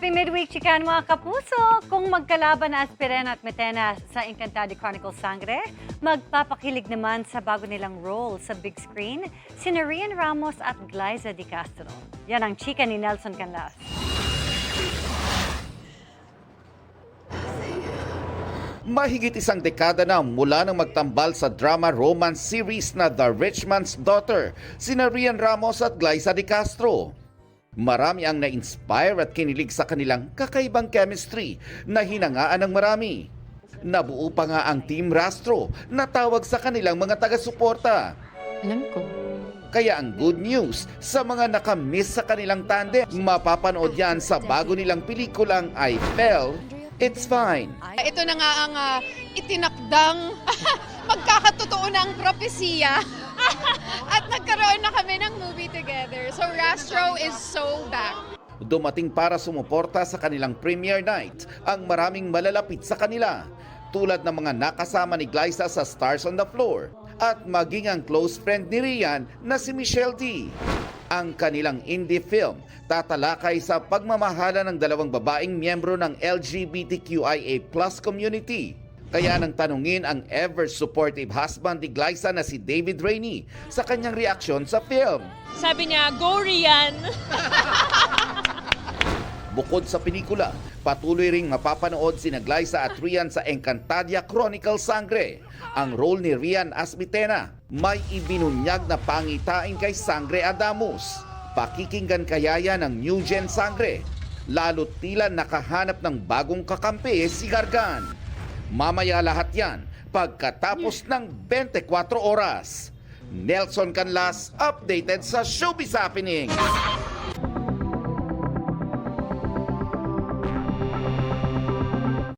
Happy midweek, chikan mga kapuso! Kung magkalaban na Aspirena at Metena sa Encantado Chronicles Sangre, magpapakilig naman sa bago nilang role sa big screen, sina Rian Ramos at Glyza Di Castro. Yan ang chika ni Nelson Canlas. Mahigit isang dekada na mula nang magtambal sa drama romance series na The Rich Man's Daughter, sina Rian Ramos at Glyza Di Castro. Marami ang na-inspire at kinilig sa kanilang kakaibang chemistry na hinangaan ng marami. Nabuo pa nga ang Team Rastro na tawag sa kanilang mga taga-suporta. Alam ko. Kaya ang good news sa mga nakamiss sa kanilang tandem, mapapanood yan sa bago nilang pelikulang I Fell, It's Fine. Ito na nga ang itinakdang magkakatotoo na ang propesiya. At nagkaroon na kami ng movie together. So Rastro is so back. Dumating para sumuporta sa kanilang premiere night ang maraming malalapit sa kanila, tulad ng mga nakasama ni Glyza sa Stars on the Floor at maging ang close friend ni Rian na si Michelle D. Ang kanilang indie film tatalakay sa pagmamahala ng dalawang babaeng miyembro ng LGBTQIA+ community. Kaya nang tanungin ang ever-supportive husband ni Glyza na si David Rainey sa kanyang reaksyon sa film. Sabi niya, go Rian! Bukod sa pelikula, patuloy ring mapapanood sina Glyza at Rian sa Encantado Chronicles Sangre. Ang role ni Rian as Metena may ibinunyag na pangitain kay Sangre Adamus. Pakikinggan kaya yan ng New Gen Sangre, lalo't tila nakahanap ng bagong kakampi si Gargan. Mamaya lahat yan pagkatapos ng 24 oras. Nelson Canlas, updated sa Showbiz Happening.